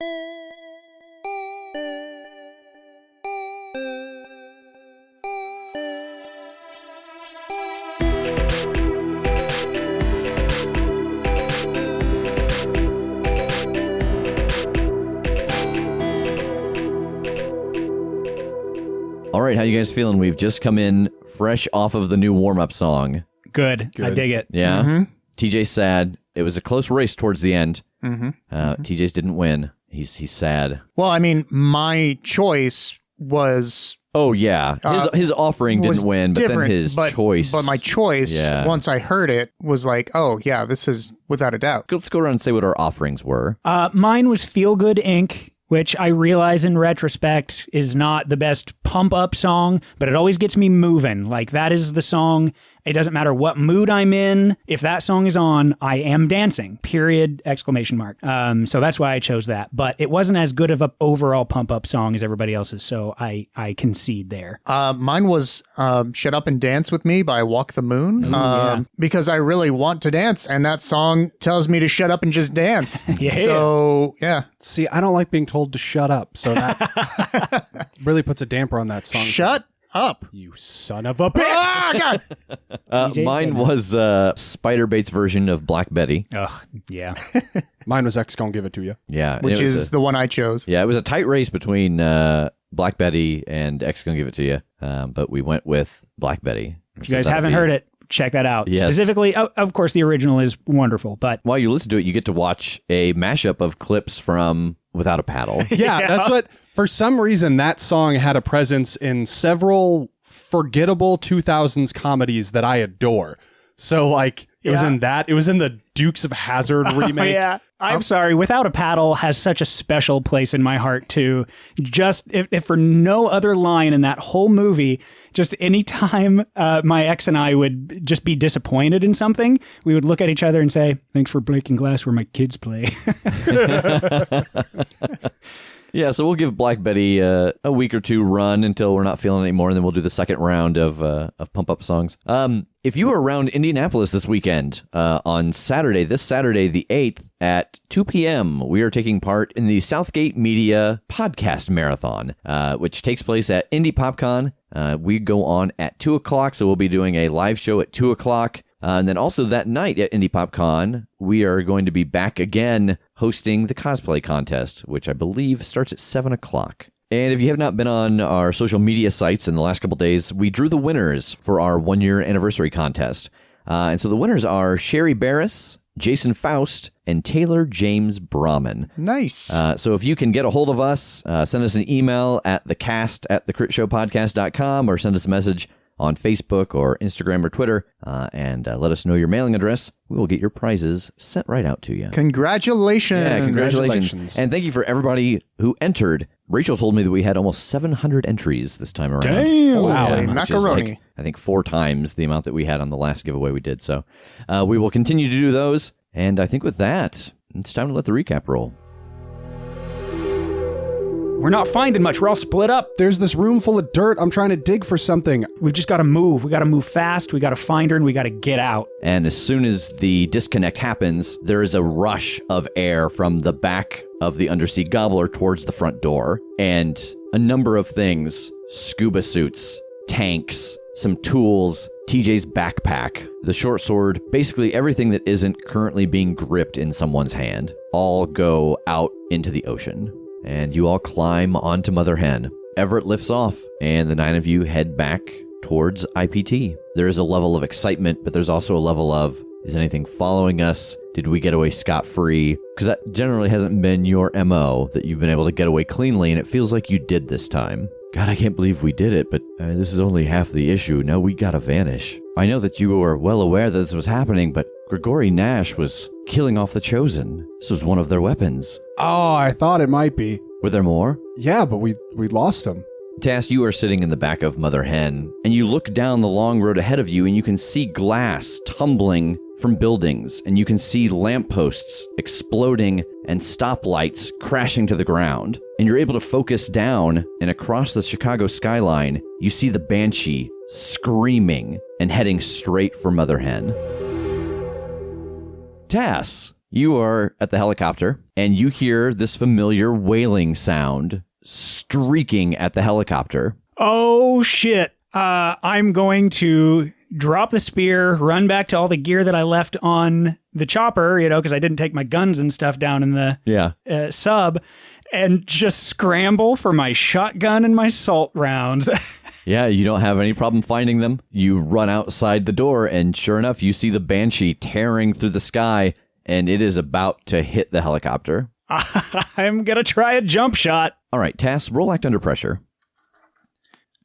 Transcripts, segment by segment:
All right, how you guys feeling? We've just come in fresh off of the new warm-up song. Good. I dig it. Yeah? Mm-hmm. TJ's sad. It was a close race towards the end. Mm-hmm. TJ's didn't win. He's sad. Well, I mean, my choice was... Oh, yeah. His offering didn't win, but then his choice... But my choice, once I heard it, was like, oh, yeah, this is without a doubt. Let's go around and say what our offerings were. Mine was Feel Good Inc., which I realize in retrospect is not the best pump-up song, but it always gets me moving. Like, that is the song. It doesn't matter what mood I'm in. If that song is on, I am dancing, period, exclamation mark. So that's why I chose that. But it wasn't as good of an overall pump-up song as everybody else's, so I concede there. Mine was Shut Up and Dance With Me by Walk the Moon, because I really want to dance, and that song tells me to shut up and just dance. So, yeah. See, I don't like being told to shut up, so that really puts a damper on that song. Shut up. You son of a bitch. Ah, God. Mine was Spider-Bait's version of Black Betty. Ugh, yeah. Mine was X Gonna Give It To You. Yeah. Which is the one I chose. Yeah, it was a tight race between Black Betty and X Gonna Give It To You, but we went with Black Betty. If you guys haven't heard it, check that out. Yes. Specifically, of course, the original is wonderful, but... While you listen to it, you get to watch a mashup of clips from Without a Paddle. Yeah, that's what... For some reason, that song had a presence in several forgettable 2000s comedies that I adore. So, like, it was in that. It was in the Dukes of Hazzard remake. Yeah. I'm sorry. Without a Paddle has such a special place in my heart, too. Just, if for no other line in that whole movie, just any time my ex and I would just be disappointed in something, we would look at each other and say, thanks for breaking glass where my kids play. Yeah, so we'll give Black Betty a week or two run until we're not feeling it anymore, and then we'll do the second round of pump-up songs. If you are around Indianapolis this weekend, on Saturday, this Saturday, the 8th, at 2 p.m., we are taking part in the Southgate Media Podcast Marathon, which takes place at Indy PopCon. We go on at 2 o'clock, so we'll be doing a live show at 2 o'clock. And then also that night at Indy PopCon, we are going to be back again hosting the cosplay contest, which I believe starts at 7 o'clock. And if you have not been on our social media sites in the last couple days, we drew the winners for our 1-year anniversary contest. And so the winners are Sherry Barris, Jason Faust, and Taylor James Brahman. Nice. So if you can get a hold of us, send us an email at thecast@theCritshowpodcast.com or send us a message on Facebook or Instagram or Twitter, and let us know your mailing address. We will get your prizes sent right out to you. Congratulations. Yeah, congratulations. And thank you for everybody who entered. Rachel told me that we had almost 700 entries this time around. Damn. Wow. Yeah, Macaroni. Like, I think 4 times the amount that we had on the last giveaway we did. So we will continue to do those. And I think with that, it's time to let the recap roll. We're not finding much. We're all split up. There's this room full of dirt. I'm trying to dig for something. We've just got to move. We got to move fast. We got to find her, and we got to get out. And as soon as the disconnect happens, there is a rush of air from the back of the undersea gobbler towards the front door. And a number of things, scuba suits, tanks, some tools, TJ's backpack, the short sword, basically everything that isn't currently being gripped in someone's hand, all go out into the ocean. And you all climb onto Mother Hen. Everett lifts off, and the 9 of you head back towards IPT. There is a level of excitement, but there's also a level of, is anything following us? Did we get away scot-free? Because that generally hasn't been your MO, that you've been able to get away cleanly, and it feels like you did this time. God, I can't believe we did it, but this is only half the issue. Now we gotta vanish. I know that you were well aware that this was happening, but Grigori Nash was killing off the Chosen. This was one of their weapons. Oh, I thought it might be. Were there more? Yeah, but we lost him. Tass, you are sitting in the back of Mother Hen, and you look down the long road ahead of you, and you can see glass tumbling from buildings, and you can see lampposts exploding and stoplights crashing to the ground. And you're able to focus down, and across the Chicago skyline, you see the Banshee screaming and heading straight for Mother Hen. Tass, You are at the helicopter, and you hear this familiar wailing sound streaking at the helicopter. Oh, shit. I'm going to drop the spear, run back to all the gear that I left on the chopper, because I didn't take my guns and stuff down in the sub, and just scramble for my shotgun and my salt rounds. Yeah, you don't have any problem finding them. You run outside the door, and sure enough, you see the Banshee tearing through the sky, and it is about to hit the helicopter. I'm going to try a jump shot. All right, Tass, roll act under pressure.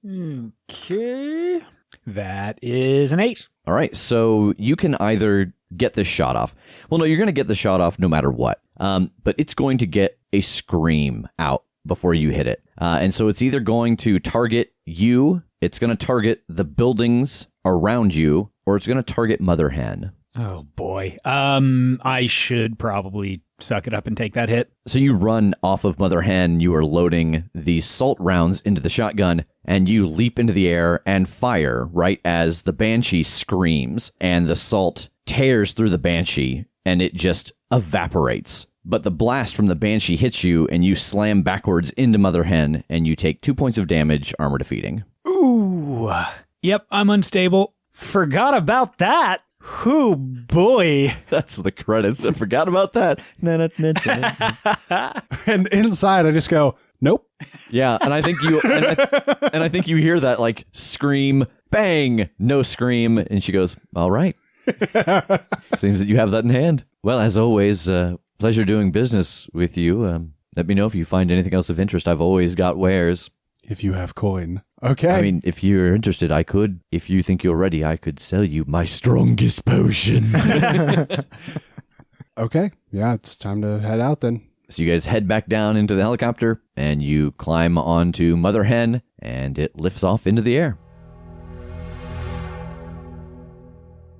Okay. That is an 8. All right, so you can either get this shot off. Well, no, you're going to get the shot off no matter what. But it's going to get a scream out before you hit it. And so it's either going to target you, it's going to target the buildings around you, or it's going to target Mother Hen. Oh, boy. I should probably suck it up and take that hit. So you run off of Mother Hen, you are loading the salt rounds into the shotgun, and you leap into the air and fire right as the Banshee screams, and the salt tears through the Banshee, and it just evaporates. But the blast from the Banshee hits you, and you slam backwards into Mother Hen, and you take 2 points of damage, armor defeating. Ooh. Yep, I'm unstable. Forgot about that. Oh, boy. That's the credits. I forgot about that. And inside, I just go, nope. Yeah, and I think you and I think you hear that like scream, bang, no scream, and she goes, "All right." Seems that you have that in hand. Well, as always, pleasure doing business with you. Let me know if you find anything else of interest. I've always got wares. If you have coin. Okay. I mean, if you're interested, I could. If you think you're ready, I could sell you my strongest potions. Okay. Yeah, it's time to head out then. So you guys head back down into the helicopter, and you climb onto Mother Hen, and it lifts off into the air.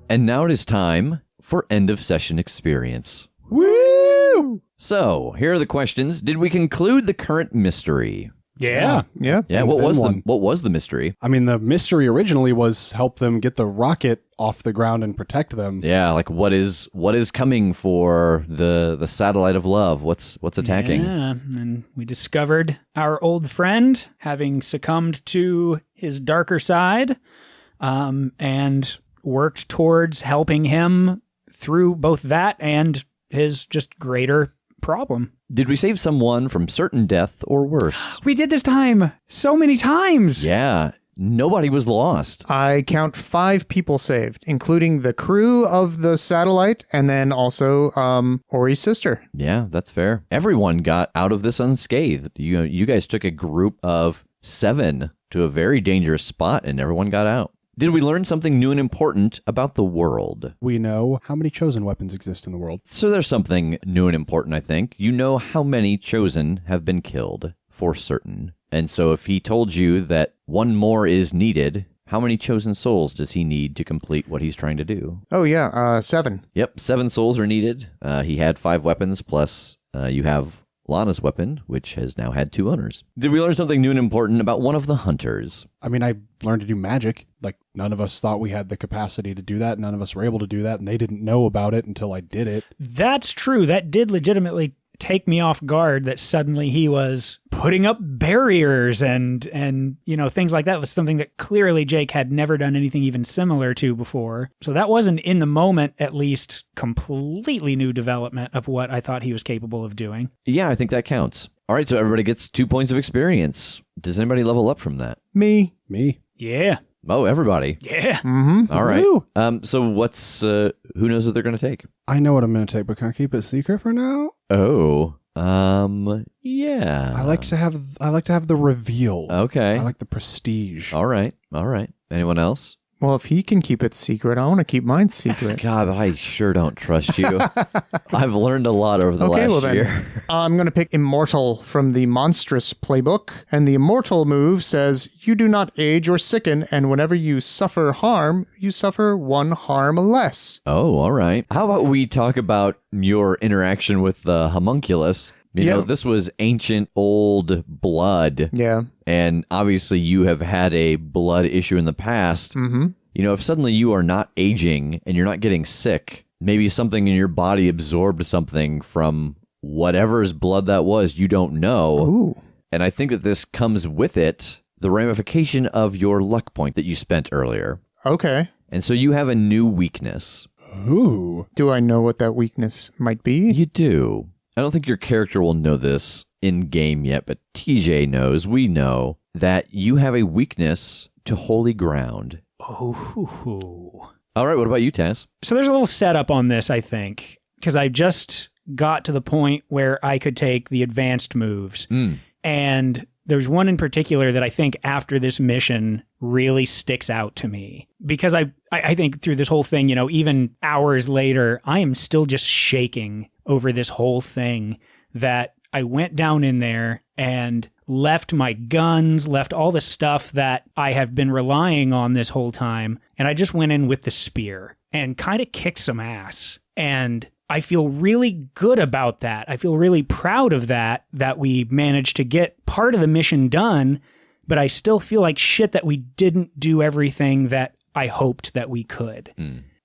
And now it is time for end of session experience. Woo! So, here are the questions. Did we conclude the current mystery? Yeah. Yeah. Yeah, what was the mystery? I mean, the mystery originally was help them get the rocket off the ground and protect them. Yeah, like what is coming for the satellite of love? What's attacking? Yeah, and we discovered our old friend having succumbed to his darker side, and worked towards helping him through both that and his just greater problem. Did we save someone from certain death or worse? We did this time so many times. Yeah, nobody was lost. I count 5 people saved, including the crew of the satellite and then also Ori's sister. Yeah, that's fair. Everyone got out of this unscathed. You guys took a group of 7 to a very dangerous spot, and everyone got out. Did we learn something new and important about the world? We know how many chosen weapons exist in the world. So there's something new and important, I think. You know how many chosen have been killed, for certain. And so if he told you that 1 more is needed, how many chosen souls does he need to complete what he's trying to do? Oh, yeah, 7. Yep, 7 souls are needed. He had 5 weapons, plus you have Lana's weapon, which has now had 2 owners. Did we learn something new and important about one of the hunters? I mean, I learned to do magic. Like, none of us thought we had the capacity to do that. None of us were able to do that, and they didn't know about it until I did it. That's true. That did legitimately take me off guard, that suddenly he was putting up barriers and things like that. Was something that clearly Jake had never done anything even similar to before. So that wasn't, in the moment at least, completely new development of what I thought he was capable of doing. Yeah, I think that counts. All right, so everybody gets 2 points of experience. Does anybody level up from that? Me. Yeah. Oh, everybody. Yeah. Mm-hmm. All right. Woo! So what's who knows what they're going to take? I know what I'm going to take, but can I keep it secret for now? Oh. Yeah. I like to have the reveal. Okay. I like the prestige. All right. Anyone else? Well, if he can keep it secret, I want to keep mine secret. God, I sure don't trust you. I've learned a lot over the last year. I'm going to pick Immortal from the Monstrous playbook. And the Immortal move says, you do not age or sicken, and whenever you suffer harm, you suffer 1 harm less. Oh, all right. How about we talk about your interaction with the homunculus? You know, this was ancient old blood. Yeah. And obviously you have had a blood issue in the past. Mm-hmm. You know, if suddenly you are not aging and you're not getting sick, maybe something in your body absorbed something from whatever's blood that was. You don't know. Ooh. And I think that this comes with it, the ramification of your luck point that you spent earlier. Okay. And so you have a new weakness. Ooh. Do I know what that weakness might be? You do. I don't think your character will know this in game yet, but TJ knows, we know, that you have a weakness to holy ground. Oh. All right, what about you, Tass? So there's a little setup on this, I think, because I just got to the point where I could take the advanced moves. And there's one in particular that I think after this mission really sticks out to me. Because I think through this whole thing, you know, even hours later, I am still just shaking over this whole thing that I went down in there and left my guns, left all the stuff that I have been relying on this whole time. And I just went in with the spear and kind of kicked some ass. And I feel really good about that. I feel really proud of that we managed to get part of the mission done, but I still feel like shit that we didn't do everything that I hoped that we could.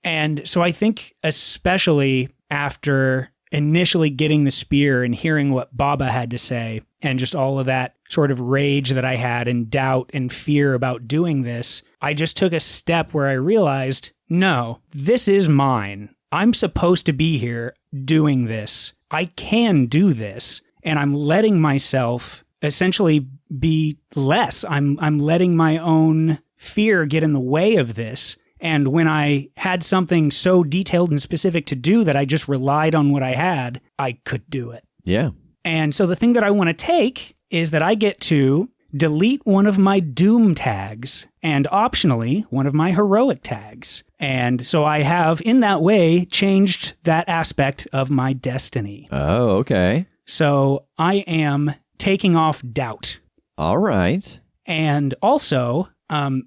And so I think especially after initially getting the spear and hearing what Baba had to say and just all of that sort of rage that I had and doubt and fear about doing this, I just took a step where I realized, no, this is mine. I'm supposed to be here doing this. I can do this. And I'm letting myself essentially be less. I'm letting my own fear get in the way of this. And when I had something so detailed and specific to do that I just relied on what I had, I could do it. Yeah. And so the thing that I want to take is that I get to delete one of my Doom tags and optionally one of my heroic tags. And so I have, in that way, changed that aspect of my destiny. Oh, okay. So I am taking off doubt. All right. And also,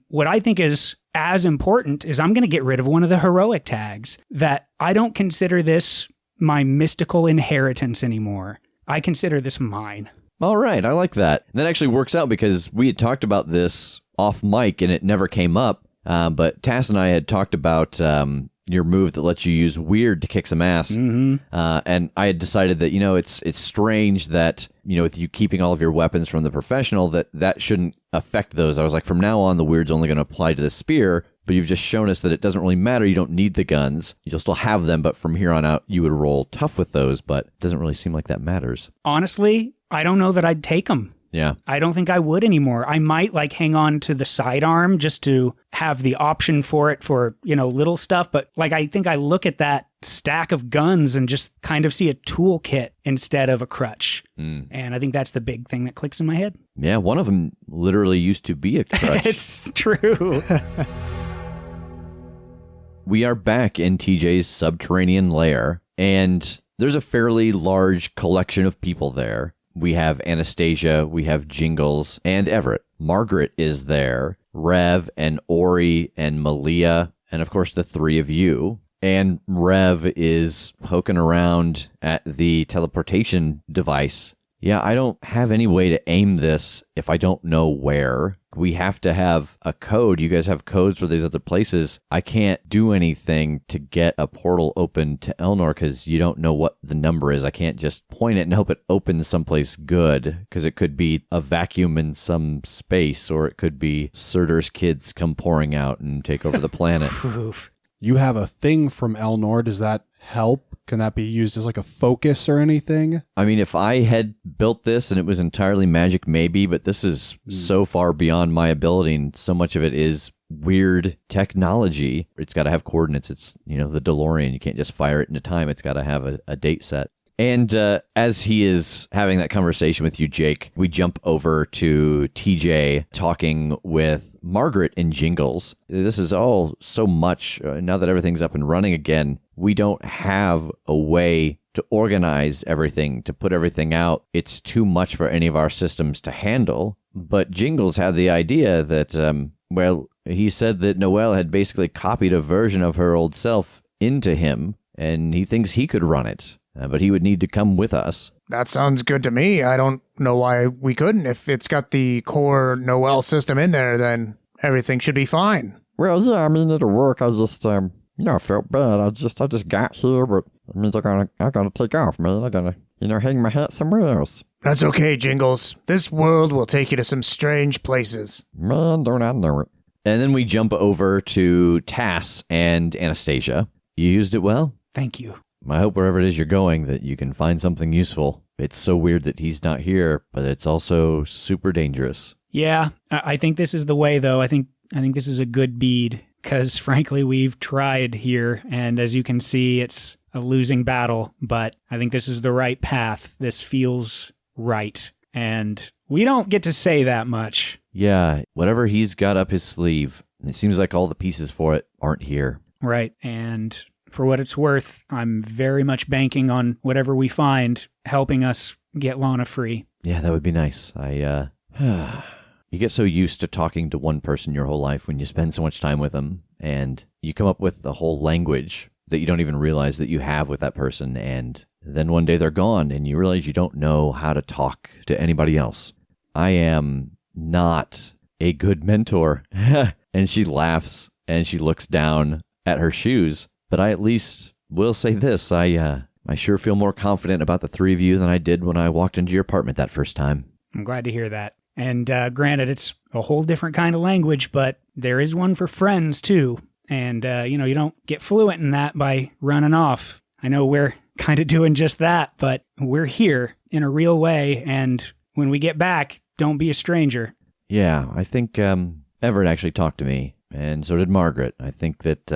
what I think is as important is I'm going to get rid of one of the heroic tags, that I don't consider this my mystical inheritance anymore. I consider this mine. All right. I like that. That actually works out because we had talked about this off mic and it never came up. But Tass and I had talked about your move that lets you use weird to kick some ass. And I had decided that, you know, it's strange that, you know, with you keeping all of your weapons from the professional, that shouldn't affect those. I was like, from now on, the weird's only going to apply to the spear, but you've just shown us that it doesn't really matter. You don't need the guns. You'll still have them, but from here on out, you would roll tough with those, but it doesn't really seem like that matters. Honestly, I don't know that I'd take them. Yeah. I don't think I would anymore. I might like hang on to the sidearm just to have the option for it for, you know, little stuff. But like, I think I look at that stack of guns and just kind of see a toolkit instead of a crutch. And I think that's the big thing that clicks in my head. Yeah. One of them literally used to be a crutch. It's true. We are back in TJ's subterranean lair, and there's a fairly large collection of people there. We have Anastasia, we have Jingles, and Everett. Margaret is there, Rev and Ori and Malia, and of course the three of you. And Rev is poking around at the teleportation device. Yeah, I don't have any way to aim this if I don't know where. We have to have a code. You guys have codes for these other places. I can't do anything to get a portal open to Elnor because you don't know what the number is. I can't just point it and hope it opens someplace good, because it could be a vacuum in some space, or it could be Surtur's kids come pouring out and take over the planet. You have a thing from Elnor. Does that help? Can that be used as like a focus or anything? I mean, if I had built this and it was entirely magic, maybe, but this is so far beyond my ability, and so much of it is weird technology. It's got to have coordinates. It's, you know, the DeLorean. You can't just fire it into time. It's got to have a date set. And as he is having that conversation with you, Jake, we jump over to TJ talking with Margaret and Jingles. This is all so much. Now that everything's up and running again, we don't have a way to organize everything, to put everything out. It's too much for any of our systems to handle. But Jingles had the idea that, well, he said that Noelle had basically copied a version of her old self into him, and he thinks he could run it. But he would need to come with us. That sounds good to me. I don't know why we couldn't. If it's got the core Noelle system in there, then everything should be fine. Well, yeah, I mean, it'll work. I Yeah, I felt bad. I just got here, but it means I gotta take off, man. I gotta, hang my hat somewhere else. That's okay, Jingles. This world will take you to some strange places. Man, don't I know it. And then we jump over to Tass and Anastasia. You used it well? Thank you. I hope wherever it is you're going that you can find something useful. It's so weird that he's not here, but it's also super dangerous. Yeah, I think this is the way, though. I think this is a good bead, because frankly, we've tried here, and as you can see, it's a losing battle, but I think this is the right path. This feels right, and we don't get to say that much. Yeah, whatever he's got up his sleeve, it seems like all the pieces for it aren't here. Right, and for what it's worth, I'm very much banking on whatever we find helping us get Lana free. Yeah, that would be nice. You get so used to talking to one person your whole life when you spend so much time with them, and you come up with a whole language that you don't even realize that you have with that person, and then one day they're gone, and you realize you don't know how to talk to anybody else. I am not a good mentor. And she laughs, and she looks down at her shoes, but I at least will say this. I sure feel more confident about the three of you than I did when I walked into your apartment that first time. I'm glad to hear that. And granted, it's a whole different kind of language, but there is one for friends, too. And, you don't get fluent in that by running off. I know we're kind of doing just that, but we're here in a real way. And when we get back, don't be a stranger. Yeah, I think Everett actually talked to me, and so did Margaret. I think that,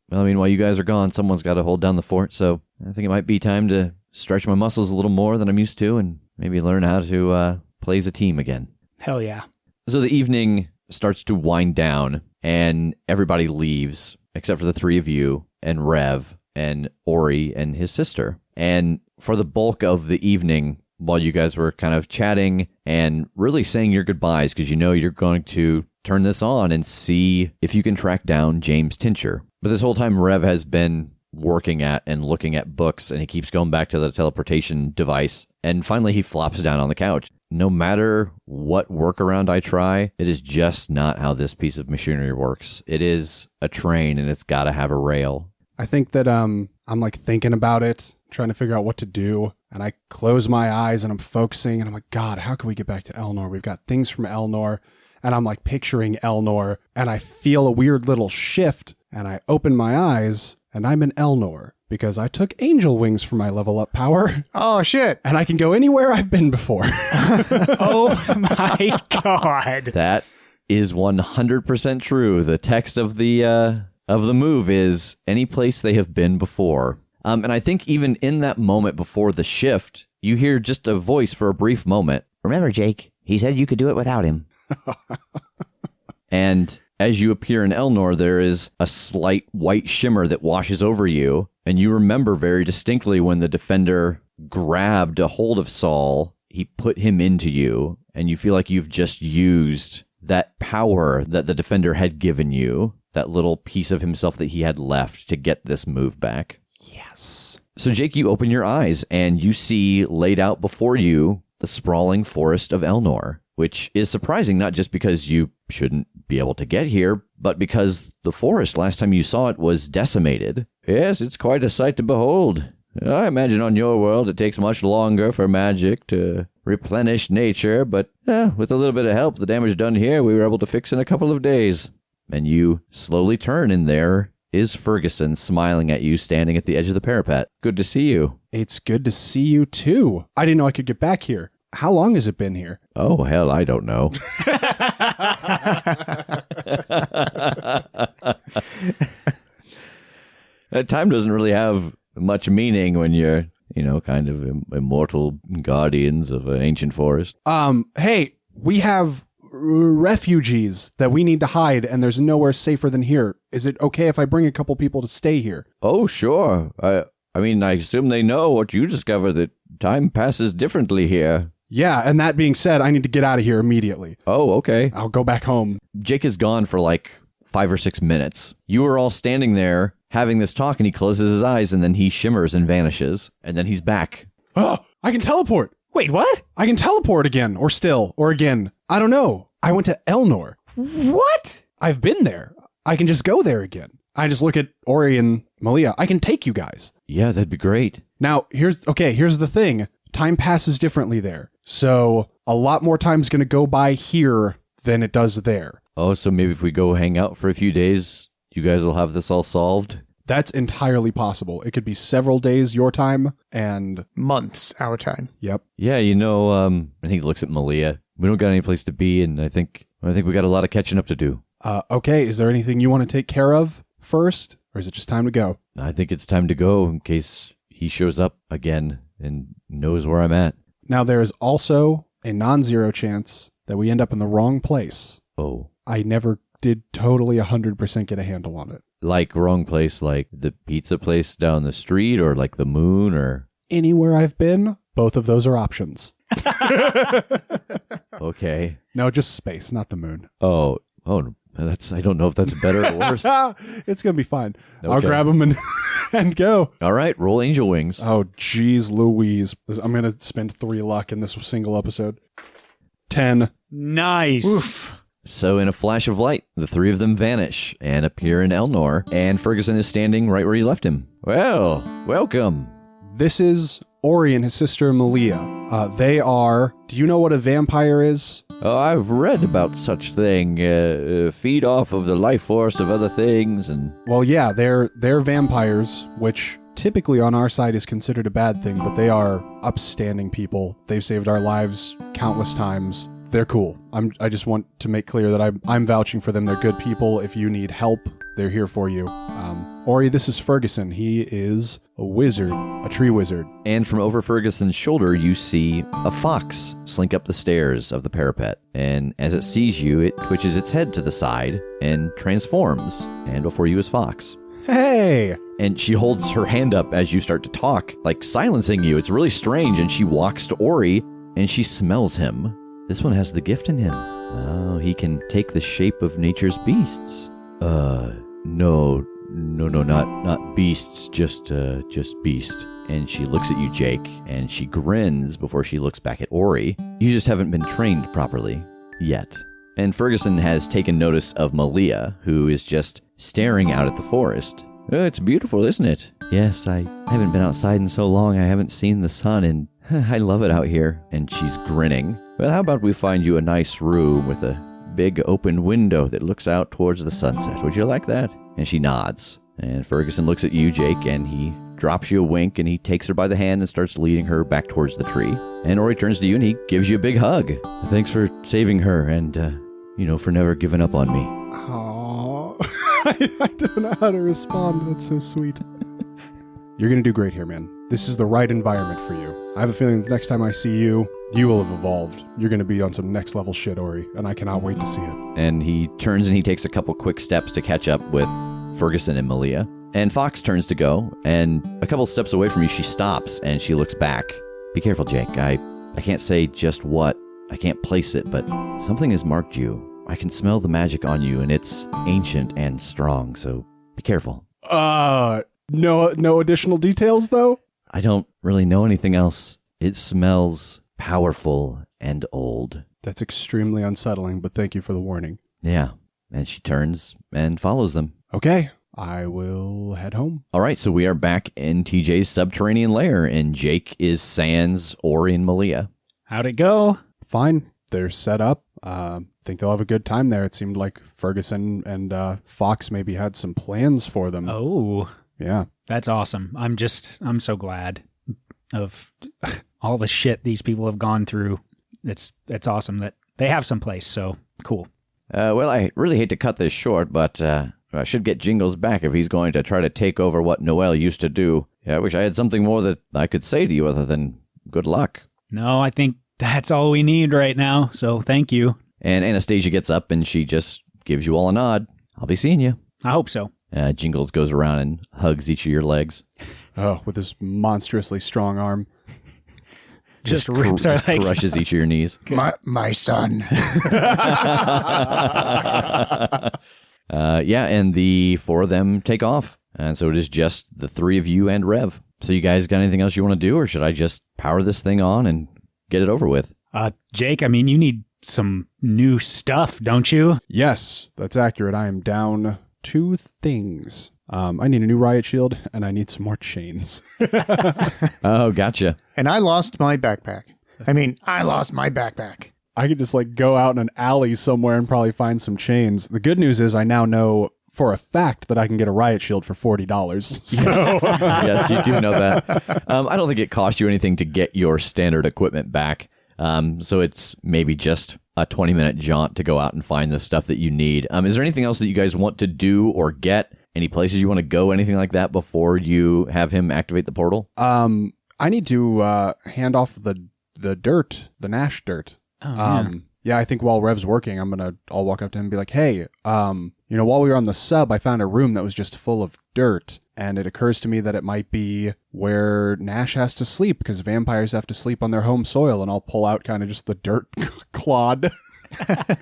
while you guys are gone, someone's got to hold down the fort, so I think it might be time to stretch my muscles a little more than I'm used to and maybe learn how to play as a team again. Hell yeah. So the evening starts to wind down, and everybody leaves, except for the three of you, and Rev, and Ori, and his sister. And for the bulk of the evening, while you guys were kind of chatting and really saying your goodbyes, because you're going to turn this on and see if you can track down James Tincher. But this whole time, Rev has been working at and looking at books, and he keeps going back to the teleportation device. And finally, he flops down on the couch. No matter what workaround I try, it is just not how this piece of machinery works. It is a train, and it's got to have a rail. I think that I'm like thinking about it, trying to figure out what to do. And I close my eyes and I'm focusing and I'm like, God, how can we get back to Elnor? We've got things from Elnor. And I'm like picturing Elnor and I feel a weird little shift and I open my eyes and I'm in Elnor because I took angel wings for my level up power. Oh, shit. And I can go anywhere I've been before. Oh my God. That is 100% true. The text of the move is any place they have been before. And I think even in that moment before the shift, you hear just a voice for a brief moment. Remember, Jake, he said you could do it without him. And as you appear in Elnor, there is a slight white shimmer that washes over you. And you remember very distinctly when the defender grabbed a hold of Saul, he put him into you, and you feel like you've just used that power that the defender had given you, that little piece of himself that he had left to get this move back. Yes. So, Jake, you open your eyes and you see laid out before you the sprawling forest of Elnor, which is surprising not just because you shouldn't be able to get here, but because the forest, last time you saw it, was decimated. Yes, it's quite a sight to behold. I imagine on your world it takes much longer for magic to replenish nature, but with a little bit of help, the damage done here we were able to fix in a couple of days. And you slowly turn, and there is Ferguson smiling at you, standing at the edge of the parapet. Good to see you. It's good to see you, too. I didn't know I could get back here. How long has it been here? Oh, hell, I don't know. Time doesn't really have much meaning when you're, kind of immortal guardians of an ancient forest. Hey, we have refugees that we need to hide, and there's nowhere safer than here. Is it okay if I bring a couple people to stay here? Oh, sure. I assume they know what you discovered, that time passes differently here. Yeah, and that being said, I need to get out of here immediately. Oh, okay. I'll go back home. Jake is gone for like 5 or 6 minutes. You are all standing there having this talk, and he closes his eyes, and then he shimmers and vanishes, and then he's back. Oh, I can teleport. Wait, what? I can teleport again, or again. I don't know. I went to Elnor. What? I've been there. I can just go there again. I just look at Ori and Malia. I can take you guys. Yeah, that'd be great. Now, here's the thing. Time passes differently there. So a lot more time's going to go by here than it does there. Oh, so maybe if we go hang out for a few days, you guys will have this all solved? That's entirely possible. It could be several days your time and... Months our time. Yep. Yeah, and he looks at Malia. We don't got any place to be, and I think we got a lot of catching up to do. Okay, is there anything you want to take care of first? Or is it just time to go? I think it's time to go in case he shows up again and knows where I'm at. Now, there is also a non-zero chance that we end up in the wrong place. Oh. I never did totally 100% get a handle on it. Like wrong place, like the pizza place down the street, or like the moon, or... Anywhere I've been, both of those are options. Okay. No, just space, not the moon. Oh, I don't know if that's better or worse. It's going to be fine. Okay. I'll grab them and go. All right, roll angel wings. Oh, geez, Louise. I'm going to spend 3 luck in this single episode. 10. Nice. Oof. So in a flash of light, the three of them vanish and appear in Elnor, and Ferguson is standing right where you left him. Well, welcome. This is Ori and his sister Malia. They are... Do you know what a vampire is? Oh, I've read about such thing. Feed off of the life force of other things, and... Well, yeah, they're vampires, which typically on our side is considered a bad thing, but they are upstanding people. They've saved our lives countless times. They're cool. I just want to make clear that I'm vouching for them. They're good people. If you need help, they're here for you. Ori, this is Ferguson. He is a wizard, a tree wizard. And from over Ferguson's shoulder, you see a fox slink up the stairs of the parapet. And as it sees you, it twitches its head to the side and transforms. And before you is Fox. Hey! And she holds her hand up as you start to talk, like silencing you. It's really strange. And she walks to Ori, and she smells him. This one has the gift in him. Oh, he can take the shape of nature's beasts. No, not beasts, just beast. And she looks at you, Jake, and she grins before she looks back at Ori. You just haven't been trained properly yet. And Ferguson has taken notice of Malia, who is just staring out at the forest. Oh, it's beautiful, isn't it? Yes, I haven't been outside in so long. I haven't seen the sun, and I love it out here. And she's grinning. Well, how about we find you a nice room with a big open window that looks out towards the sunset? Would you like that? And she nods. And Ferguson looks at you, Jake, and he drops you a wink, and he takes her by the hand and starts leading her back towards the tree. And Ori turns to you, and he gives you a big hug. Thanks for saving her and, for never giving up on me. Aww. I don't know how to respond. That's so sweet. You're going to do great here, man. This is the right environment for you. I have a feeling the next time I see you, you will have evolved. You're going to be on some next level shit, Ori, and I cannot wait to see it. And he turns and he takes a couple quick steps to catch up with Ferguson and Malia. And Fox turns to go, and a couple steps away from you, she stops and she looks back. Be careful, Jake. I can't say just what. I can't place it, but something has marked you. I can smell the magic on you, and it's ancient and strong, so be careful. No additional details, though? I don't really know anything else. It smells powerful and old. That's extremely unsettling, but thank you for the warning. Yeah, and she turns and follows them. Okay, I will head home. All right, so we are back in TJ's subterranean lair, and Jake is sans Ori and Malia. How'd it go? Fine. They're set up. Think they'll have a good time there. It seemed like Ferguson and Fox maybe had some plans for them. Oh. Yeah. That's awesome. I'm so glad of all the shit these people have gone through. It's awesome that they have some place, so cool. Well, I really hate to cut this short, but I should get Jingles back if he's going to try to take over what Noelle used to do. Yeah, I wish I had something more that I could say to you other than good luck. No, I think that's all we need right now, so thank you. And Anastasia gets up and she just gives you all a nod. I'll be seeing you. I hope so. Jingles goes around and hugs each of your legs. Oh, with his monstrously strong arm. Just rips our legs. Crushes each of your knees. My son. Yeah, and the four of them take off. And so it is just the three of you and Rev. So you guys got anything else you want to do, or should I just power this thing on and get it over with? Jake, I mean, you need some new stuff, don't you? Yes, that's accurate. I am down 2 things. I need a new riot shield, and I need some more chains. Oh, gotcha. And I lost my backpack. I lost my backpack. I could just go out in an alley somewhere and probably find some chains. The good news is I now know for a fact that I can get a riot shield for $40. So. Yes, you do know that. I don't think it cost you anything to get your standard equipment back. So it's maybe just a 20-minute jaunt to go out and find the stuff that you need. Is there anything else that you guys want to do or get? Any places you want to go, anything like that before you have him activate the portal? I need to hand off the dirt, the Nash dirt. Oh, yeah, I think while Rev's working, I'll walk up to him and be like, hey, while we were on the sub, I found a room that was just full of dirt. And it occurs to me that it might be where Nash has to sleep because vampires have to sleep on their home soil. And I'll pull out kind of just the dirt clod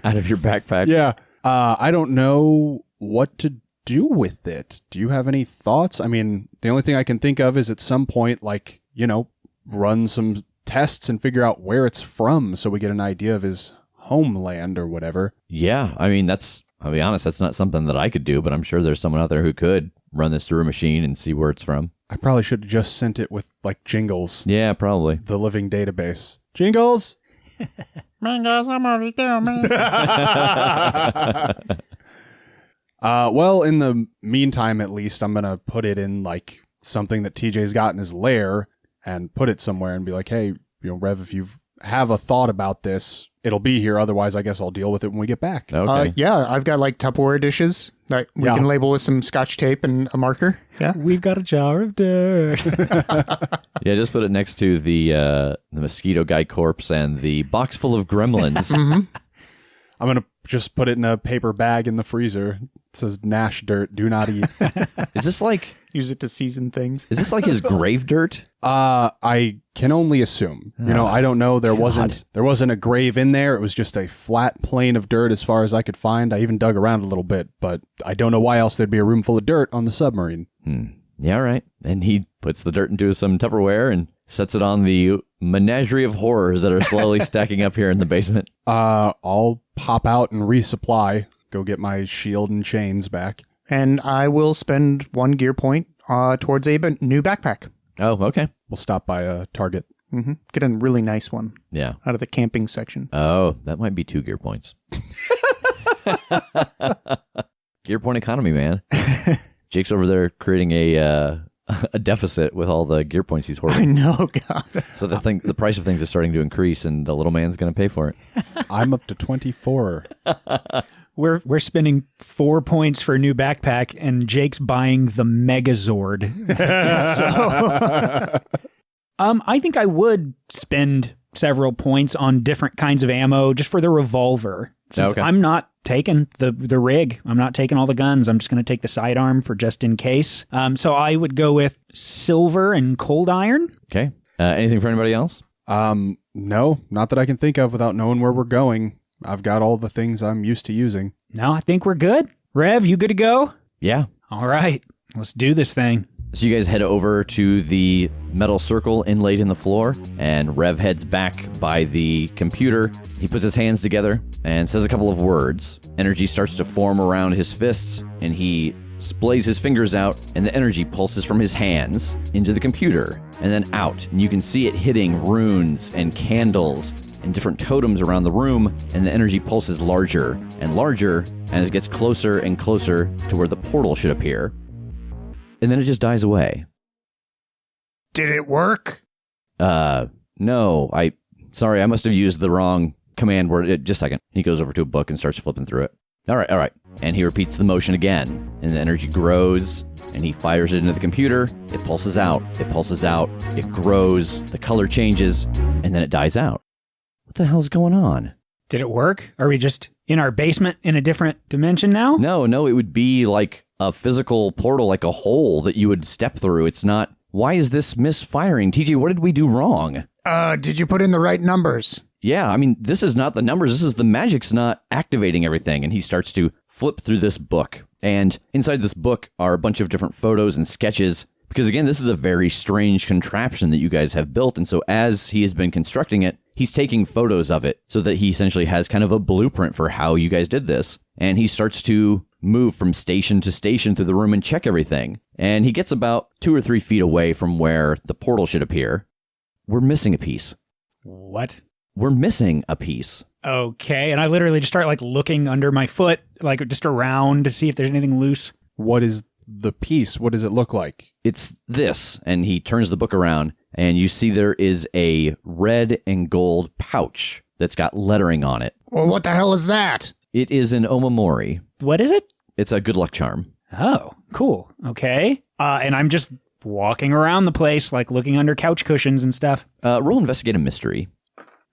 Out of your backpack? Yeah. I don't know what to do with it. Do you have any thoughts? The only thing I can think of is at some point, run some tests and figure out where it's from so we get an idea of his homeland or whatever. Yeah, I'll be honest, that's not something that I could do, but I'm sure there's someone out there who could run this through a machine and see where it's from. I probably should have just sent it with Jingles. Yeah, probably. The living database. Jingles! Man, guys, I'm already down, man. Well, in the meantime, at least, I'm going to put it in something that TJ's got in his lair and put it somewhere and be like, hey, Rev, if you have a thought about this, it'll be here. Otherwise, I guess I'll deal with it when we get back. Okay. Yeah, I've got Tupperware dishes that we can label with some Scotch tape and a marker. Yeah. We've got a jar of dirt. Yeah, just put it next to the mosquito guy corpse and the box full of gremlins. Mm-hmm. I'm going to just put it in a paper bag in the freezer. It says Nash dirt, do not eat. Is this Use it to season things. Is this his grave dirt? I can only assume. I don't know. There wasn't a grave in there. It was just a flat plane of dirt as far as I could find. I even dug around a little bit, but I don't know why else there'd be a room full of dirt on the submarine. Yeah, all right. And he puts the dirt into some Tupperware and sets it on the menagerie of horrors that are slowly stacking up here in the basement. I'll pop out and resupply. Go get my shield and chains back. And I will spend 1 gear point towards a new backpack. Oh, okay. We'll stop by Target. Mm-hmm. Get a really nice one. Yeah. Out of the camping section. Oh, that might be 2 gear points. Gear point economy, man. Jake's over there creating a deficit with all the gear points he's I hoarding. know, God. So the price of things is starting to increase, and the little man's going to pay for it. I'm up to 24. We're spending 4 points for a new backpack, and Jake's buying the Megazord. I think I would spend several points on different kinds of ammo just for the revolver. Since Okay. I'm not taking the rig. I'm not taking all the guns. I'm just going to take the sidearm for just in case. So I would go with silver and cold iron. Okay. Anything for anybody else? No, not that I can think of without knowing where we're going. I've got all the things I'm used to using. No, I think we're good. Rev, you good to go? Yeah. All right. Let's do this thing. So you guys head over to the metal circle inlaid in the floor, and Rev heads back by the computer. He puts his hands together and says a couple of words. Energy starts to form around his fists, and he splays his fingers out, and the energy pulses from his hands into the computer, and then out. And you can see it hitting runes and candles and different totems around the room, and the energy pulses larger and larger as it gets closer and closer to where the portal should appear. And then it just dies away. Did it work? No, sorry, I must have used the wrong command word. Just a second. He goes over to a book and starts flipping through it. All right. And he repeats the motion again, and the energy grows, and he fires it into the computer. It pulses out, it grows, the color changes, and then it dies out. What the hell's going on? Did it work? Are we just in our basement in a different dimension now? No, it would be like a physical portal, like a hole that you would step through. It's not. Why is this misfiring? TJ, what did we do wrong? Did you put in the right numbers? Yeah, this is not the numbers. This is the magic's not activating everything. And he starts to flip through this book. And inside this book are a bunch of different photos and sketches. Because again, this is a very strange contraption that you guys have built. And so as he has been constructing it, he's taking photos of it so that he essentially has kind of a blueprint for how you guys did this. And he starts to move from station to station through the room and check everything. And he gets about 2 or 3 feet away from where the portal should appear. We're missing a piece. What? We're missing a piece. Okay, and I literally just start like looking under my foot, like just around to see if there's anything loose. What is the piece? What does it look like? It's this, and he turns the book around, and you see there is a red and gold pouch that's got lettering on it. Well, what the hell is that? It is an omamori. What is it? It's a good luck charm. Oh, cool. Okay. And I'm just walking around the place, like looking under couch cushions and stuff. Roll investigate a mystery.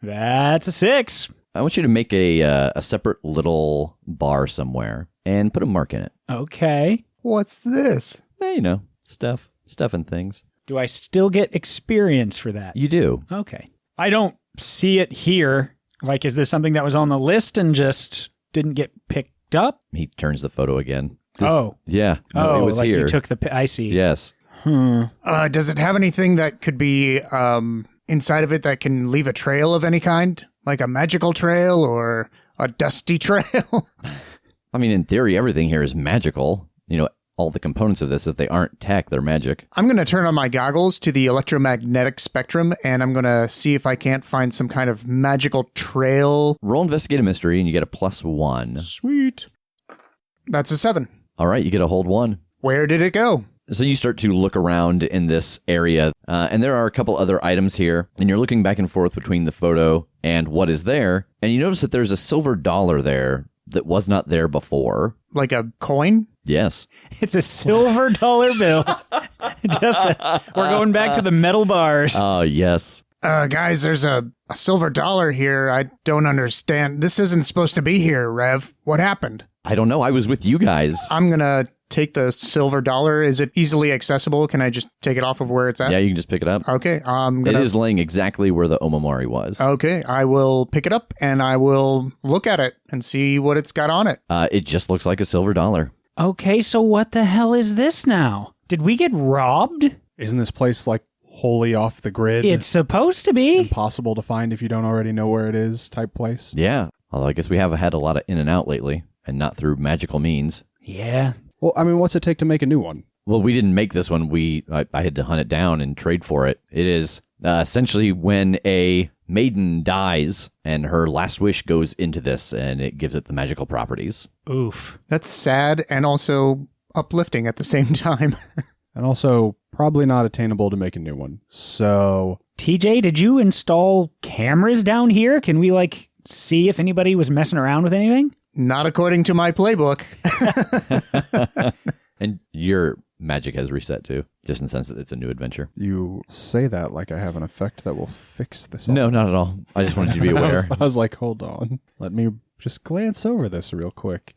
That's a 6. I want you to make a separate little bar somewhere and put a mark in it. Okay. What's this? You know, stuff and things. Do I still get experience for that? You do. Okay. I don't see it here. Like, is this something that was on the list and just didn't get picked up? He turns the photo again. Yeah. No, Oh, it was like here. you took the... I see. Yes. Does it have anything that could be inside of it that can leave a trail of any kind? Like a magical trail or a dusty trail? I mean, in theory, everything here is magical. You know, all the components of this, if they aren't tech, they're magic. I'm going to turn on my goggles to the electromagnetic spectrum, and I'm going to see if I can't find some kind of magical trail. Roll investigate a mystery, and you get a +1. Sweet. That's a 7. All right, you get a hold 1. Where did it go? So you start to look around in this area, and there are a couple other items here, and you're looking back and forth between the photo and what is there, and you notice that there's a silver dollar there that was not there before. Like a coin? Yes. It's a silver dollar bill. We're going back to the metal bars. Oh, yes. Guys, there's a silver dollar here. I don't understand. This isn't supposed to be here, Rev. What happened? I don't know. I was with you guys. I'm going to take the silver dollar. Is it easily accessible? Can I just take it off of where it's at? Yeah, you can just pick it up. Okay, I'm going It to... is laying exactly where the omamori was. Okay, I will pick it up and I will look at it and see what it's got on it. It just looks like a silver dollar. Okay, so what the hell is this now? Did we get robbed? Isn't this place like wholly off the grid? It's supposed to be. Impossible to find if you don't already know where it is type place. Yeah. Although I guess we have had a lot of in and out lately, and not through magical means. Yeah. Well, I mean, what's it take to make a new one? Well, we didn't make this one. I had to hunt it down and trade for it. It is essentially when a maiden dies and her last wish goes into this, and it gives it the magical properties. Oof. That's sad and also uplifting at the same time. And also probably not attainable to make a new one. So... TJ, did you install cameras down here? Can we, like, see if anybody was messing around with anything? Not according to my playbook. And your magic has reset too, just in the sense that it's a new adventure. You say that like I have an effect that will fix this. No, not at all. I just wanted you to be aware. I was like, hold on. Let me just glance over this real quick.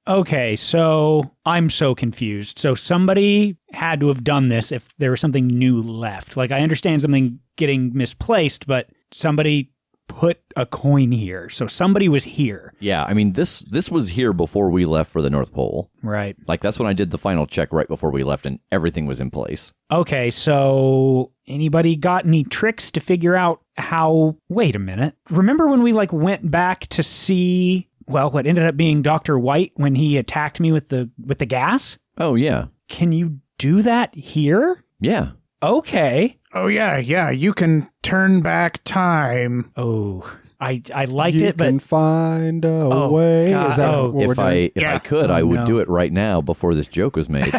Okay, so I'm so confused. So somebody had to have done this if there was something new left. Like, I understand something getting misplaced, but somebody put a coin here. So somebody was here. Yeah, I mean, this was here before we left for the North Pole. Right. Like, that's when I did the final check right before we left, and everything was in place. Okay, so anybody got any tricks to figure out how... Wait a minute. Remember when we, like, went back to see... Well, what ended up being Dr. White when he attacked me with the gas? Oh, yeah. Can you do that here? Yeah. Okay. Oh, yeah, you can turn back time. Oh, I liked You it, but... can find a Oh, way. God. Is that Oh. what we're If doing? I could, I would no. do it right now before this joke was made.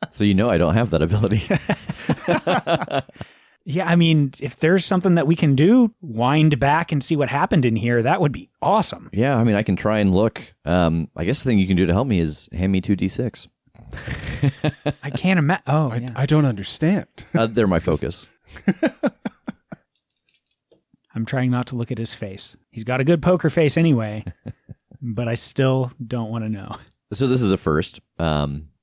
So you know I don't have that ability. Yeah, I mean, if there's something that we can do, wind back and see what happened in here, that would be awesome. Yeah, I mean, I can try and look. I guess the thing you can do to help me is hand me 2d6. I can't imagine. Oh, yeah. I don't understand. They're my focus. I'm trying not to look at his face. He's got a good poker face anyway, but I still don't want to know. So this is a first.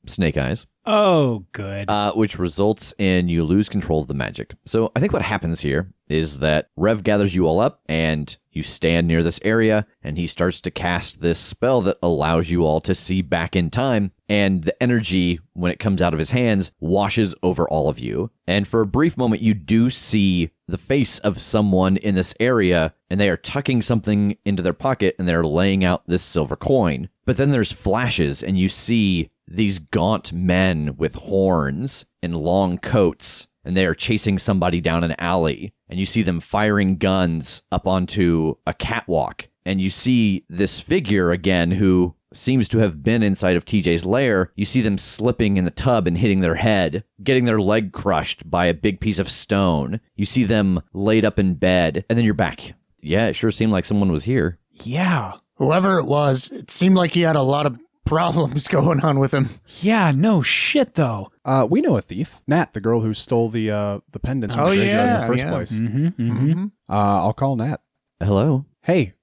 Snake eyes. Oh, good. Which results in you lose control of the magic. So I think what happens here is that Rev gathers you all up and you stand near this area, and he starts to cast this spell that allows you all to see back in time, and the energy, when it comes out of his hands, washes over all of you. And for a brief moment, you do see the face of someone in this area, and they are tucking something into their pocket, and they're laying out this silver coin. But then there's flashes, and you see these gaunt men with horns and long coats, and they are chasing somebody down an alley, and you see them firing guns up onto a catwalk, and you see this figure again who seems to have been inside of TJ's lair. You see them slipping in the tub and hitting their head, getting their leg crushed by a big piece of stone. You see them laid up in bed, and then you're back. Yeah, it sure seemed like someone was here. Yeah. Whoever it was, it seemed like he had a lot of problems going on with him. Yeah, no shit, though. We know a thief. Nat, the girl who stole the pendants from the graveyard in the first place. Mm-hmm. I'll call Nat. Hello? Hey,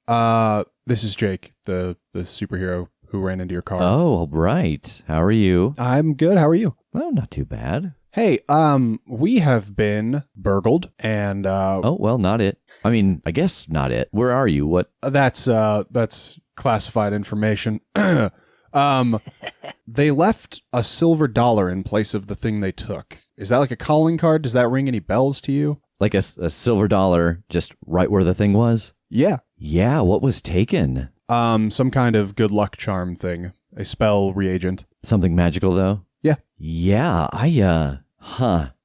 this is Jake, the superhero who ran into your car. Oh, right. How are you? I'm good. How are you? Well, not too bad. Hey, we have been burgled, and Oh, well, not it. I mean, I guess not it. Where are you? What? that's classified information. They left a silver dollar in place of the thing they took. Is that like a calling card? Does that ring any bells to you? Like a silver dollar just right where the thing was? Yeah. Yeah, what was taken? Some kind of good luck charm thing. A spell reagent. Something magical, though? Yeah. Yeah,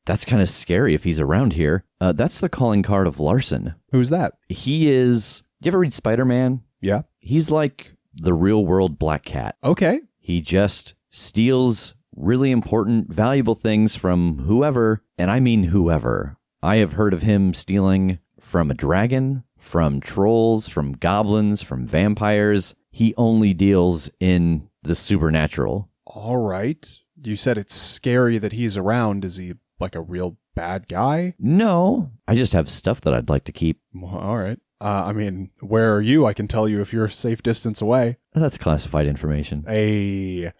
that's kind of scary if he's around here. That's the calling card of Larson. Who's that? He is... You ever read Spider-Man? Yeah. He's like the real-world Black Cat. Okay. He just steals really important, valuable things from whoever, and I mean whoever. I have heard of him stealing from a dragon, from trolls, from goblins, from vampires. He only deals in the supernatural. All right. You said it's scary that he's around. Is he like a real bad guy? No, I just have stuff that I'd like to keep. Well, all right. I mean, where are you? I can tell you if you're a safe distance away. That's classified information. Hey,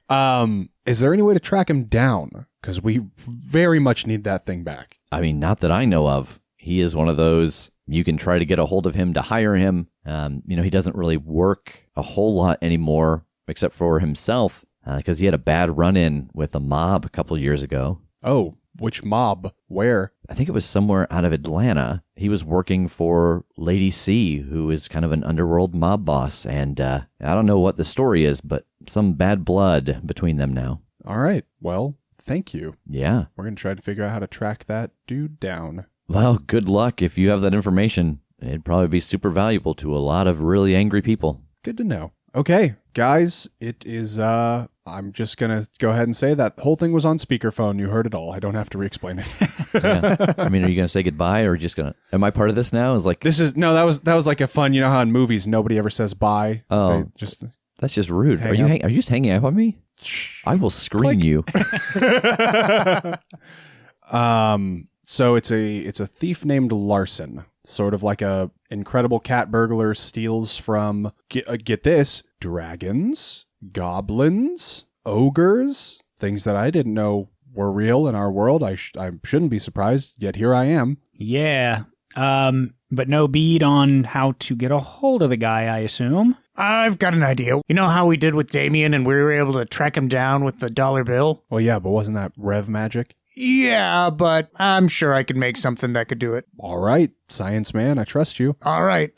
is there any way to track him down? Because we very much need that thing back. I mean, not that I know of. He is one of those, you can try to get a hold of him to hire him. He doesn't really work a whole lot anymore, except for himself, because he had a bad run-in with a mob a couple years ago. Oh, which mob? Where? I think it was somewhere out of Atlanta. He was working for Lady C, who is kind of an underworld mob boss, and I don't know what the story is, but some bad blood between them now. All right. Well, thank you. Yeah. We're going to try to figure out how to track that dude down. Well, good luck if you have that information. It'd probably be super valuable to a lot of really angry people. Good to know. Okay, guys, it is, I'm just going to go ahead and say that whole thing was on speakerphone. You heard it all. I don't have to re-explain it. Yeah. I mean, are you going to say goodbye or just going to... Am I part of this now? That was like a fun, you know how in movies nobody ever says bye? Oh. That's just rude. Are you just hanging out on me? I will screen you. So it's a thief named Larson, sort of like a incredible cat burglar, steals from, get this, dragons, goblins, ogres, things that I didn't know were real in our world. I shouldn't be surprised, yet here I am. Yeah. But no bead on how to get a hold of the guy, I assume. I've got an idea. You know how we did with Damien and we were able to track him down with the dollar bill? Well, yeah, but wasn't that Rev magic? Yeah, but I'm sure I could make something that could do it. All right, science man, I trust you. All right,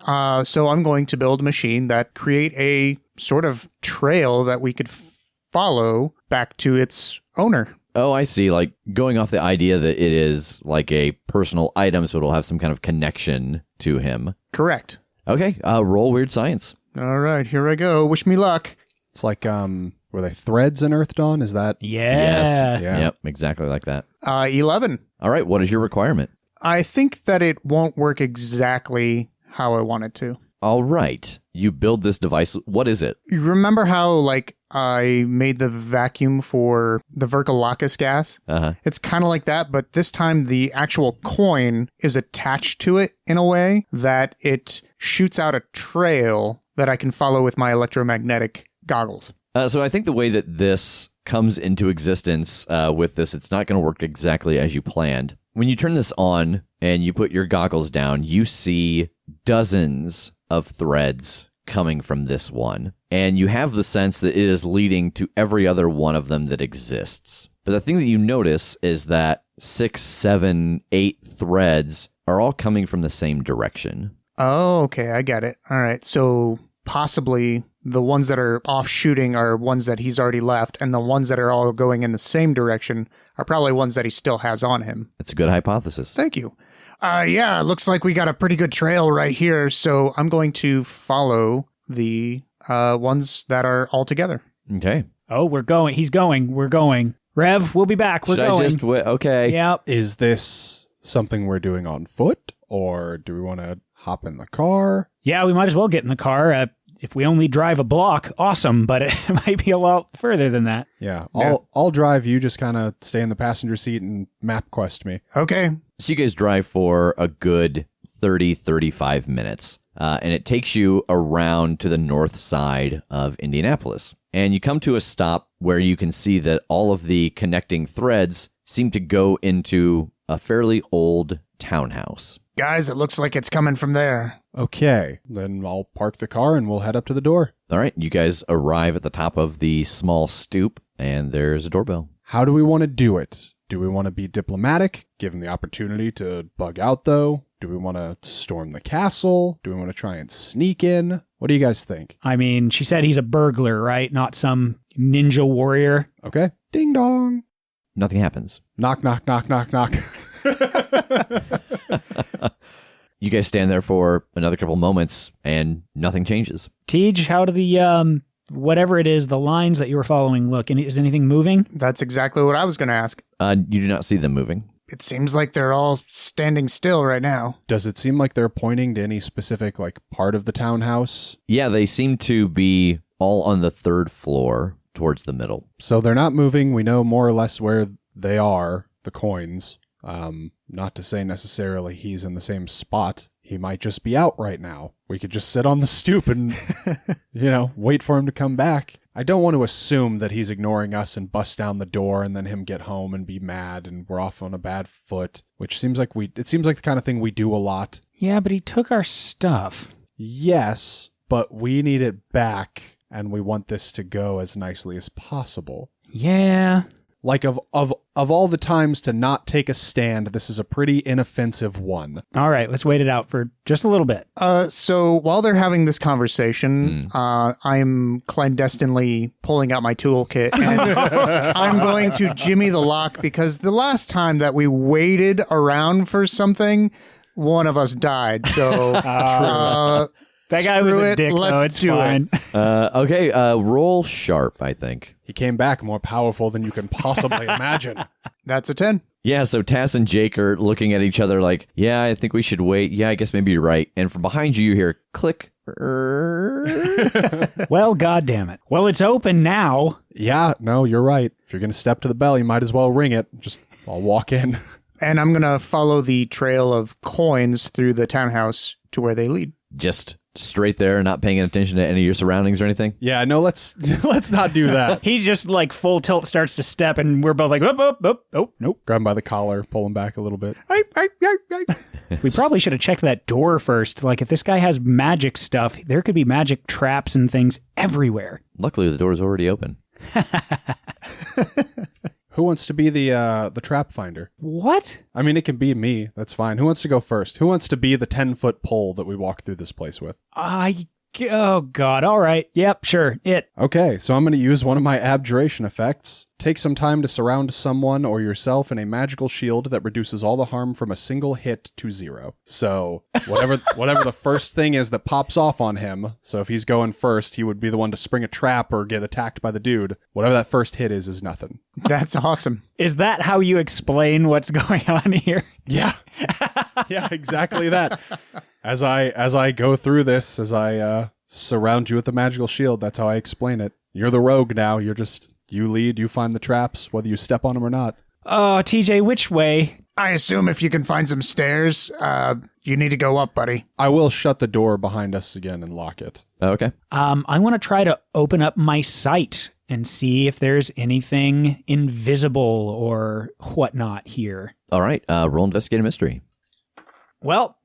so I'm going to build a machine that create a sort of trail that we could follow back to its owner. Oh, I see. Like going off the idea that it is like a personal item, so it'll have some kind of connection to him. Correct. Okay, roll weird science. All right, here I go. Wish me luck. It's like, were they threads in Earth Dawn? Is that? Yeah. Yes. Yeah. Yep, exactly like that. 11. All right, what is your requirement? I think that it won't work exactly how I want it to. All right, you build this device. What is it? You remember how, I made the vacuum for the Verkalakis gas? Uh-huh. It's kind of like that, but this time the actual coin is attached to it in a way that it shoots out a trail that I can follow with my electromagnetic goggles. So I think the way that this comes into existence with this, it's not going to work exactly as you planned. When you turn this on and you put your goggles down, you see dozens of threads coming from this one. And you have the sense that it is leading to every other one of them that exists. But the thing that you notice is that 6, 7, 8 threads are all coming from the same direction. Oh, okay. I get it. All right. So possibly the ones that are offshooting are ones that he's already left, and the ones that are all going in the same direction are probably ones that he still has on him. That's a good hypothesis. Thank you. Yeah, it looks like we got a pretty good trail right here, so I'm going to follow the ones that are all together. Okay. Oh, we're going. He's going. We're going. Rev, we'll be back. We're Should going. I just wait? Okay. Yep. Is this something we're doing on foot, or do we want to hop in the car? Yeah, we might as well get in the car. If we only drive a block, awesome, but it might be a lot further than that. Yeah, I'll drive. You just kind of stay in the passenger seat and map quest me. Okay. So you guys drive for a good 30, 35 minutes, and it takes you around to the north side of Indianapolis. And you come to a stop where you can see that all of the connecting threads seem to go into a fairly old townhouse. Guys, it looks like it's coming from there. Okay, then I'll park the car and we'll head up to the door. All right, you guys arrive at the top of the small stoop, and there's a doorbell. How do we want to do it? Do we want to be diplomatic, give him the opportunity to bug out, though? Do we want to storm the castle? Do we want to try and sneak in? What do you guys think? I mean, she said he's a burglar, right? Not some ninja warrior. Okay. Ding dong. Nothing happens. Knock, knock, knock, knock, knock. You guys stand there for another couple moments, and nothing changes. Tej, how do the, whatever it is, the lines that you were following look? And is anything moving? That's exactly what I was going to ask. You do not see them moving. It seems like they're all standing still right now. Does it seem like they're pointing to any specific, part of the townhouse? Yeah, they seem to be all on the third floor towards the middle. So they're not moving. We know more or less where they are, the coins. Not to say necessarily he's in the same spot. He might just be out right now. We could just sit on the stoop and, wait for him to come back. I don't want to assume that he's ignoring us and bust down the door and then him get home and be mad and we're off on a bad foot, which seems like the kind of thing we do a lot. Yeah, but he took our stuff. Yes, but we need it back and we want this to go as nicely as possible. Yeah. Like of all the times to not take a stand, this is a pretty inoffensive one. All right, let's wait it out for just a little bit. So while they're having this conversation, I'm clandestinely pulling out my toolkit and I'm going to jimmy the lock because the last time that we waited around for something, one of us died. So that guy was a dick, though. It's fine. Okay, roll sharp, I think. He came back more powerful than you can possibly imagine. That's a 10. Yeah, so Tass and Jake are looking at each other like, yeah, I think we should wait. Yeah, I guess maybe you're right. And from behind you, you hear click. Well, goddamn it. Well, it's open now. Yeah, no, you're right. If you're going to step to the bell, you might as well ring it. I'll walk in. And I'm going to follow the trail of coins through the townhouse to where they lead. Just straight there, not paying attention to any of your surroundings or anything? Yeah, no, let's not do that. He just full tilt starts to step and we're both like, nope. Grab him by the collar, pull him back a little bit. We probably should have checked that door first. If this guy has magic stuff, there could be magic traps and things everywhere. Luckily, the door's already open. Who wants to be the trap finder? What? I mean, it can be me. That's fine. Who wants to go first? Who wants to be the 10-foot pole that we walk through this place with? Oh, God. All right. Yep, sure. Okay, so I'm going to use one of my abjuration effects. Take some time to surround someone or yourself in a magical shield that reduces all the harm from a single hit to 0. So whatever the first thing is that pops off on him, so if he's going first, he would be the one to spring a trap or get attacked by the dude. Whatever that first hit is nothing. That's awesome. Is that how you explain what's going on here? Yeah. Yeah, exactly that. As I go through this, as I surround you with the magical shield, that's how I explain it. You're the rogue now. You lead, you find the traps, whether you step on them or not. Oh, TJ, which way? I assume if you can find some stairs, you need to go up, buddy. I will shut the door behind us again and lock it. Okay. I want to try to open up my sight and see if there's anything invisible or whatnot here. All right, roll investigate a mystery. Well,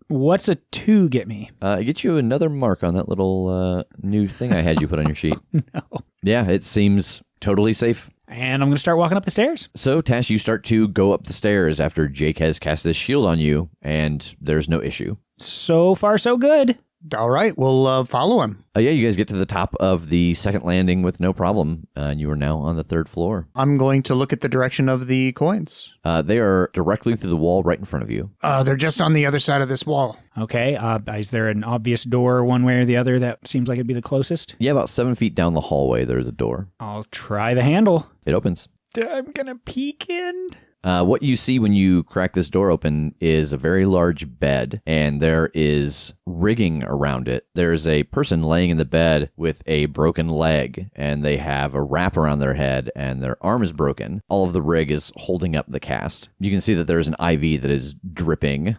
what's a 2 get me? It gets you another mark on that little new thing I had you put on your sheet. No. Yeah, it seems totally safe. And I'm going to start walking up the stairs. So, Tash, you start to go up the stairs after Jake has cast this shield on you, and there's no issue. So far, so good. All right, we'll follow him. Yeah, you guys get to the top of the second landing with no problem, and you are now on the 3rd floor. I'm going to look at the direction of the coins. They are directly through the wall right in front of you. They're just on the other side of this wall. Okay, is there an obvious door one way or the other that seems like it'd be the closest? Yeah, about 7 feet down the hallway, there's a door. I'll try the handle. It opens. I'm going to peek in. What you see when you crack this door open is a very large bed, and there is rigging around it. There's a person laying in the bed with a broken leg, and they have a wrap around their head, and their arm is broken. All of the rig is holding up the cast. You can see that there's an IV that is dripping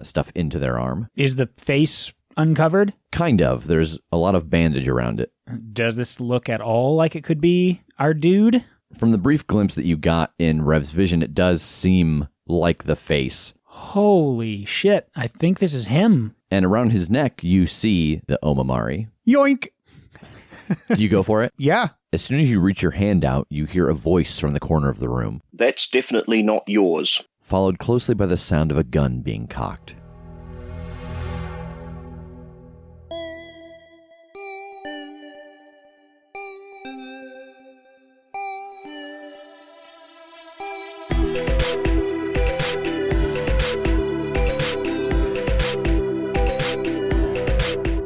stuff into their arm. Is the face uncovered? Kind of. There's a lot of bandage around it. Does this look at all like it could be our dude? From the brief glimpse that you got in Rev's vision, it does seem like the face. Holy shit, I think this is him. And around his neck, you see the Omamari. Yoink! Do you go for it? Yeah. As soon as you reach your hand out, you hear a voice from the corner of the room. That's definitely not yours. Followed closely by the sound of a gun being cocked.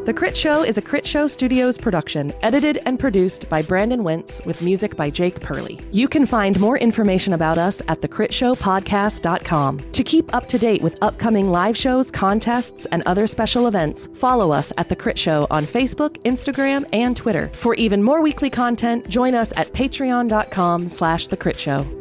The Crit Show is a Critshow Studios production, edited and produced by Brandon Wentz with music by Jake Purley. You can find more information about us at thecritshowpodcast.com. To keep up to date with upcoming live shows, contests, and other special events, follow us at The Crit Show on Facebook, Instagram, and Twitter. For even more weekly content, join us at patreon.com/thecritShow.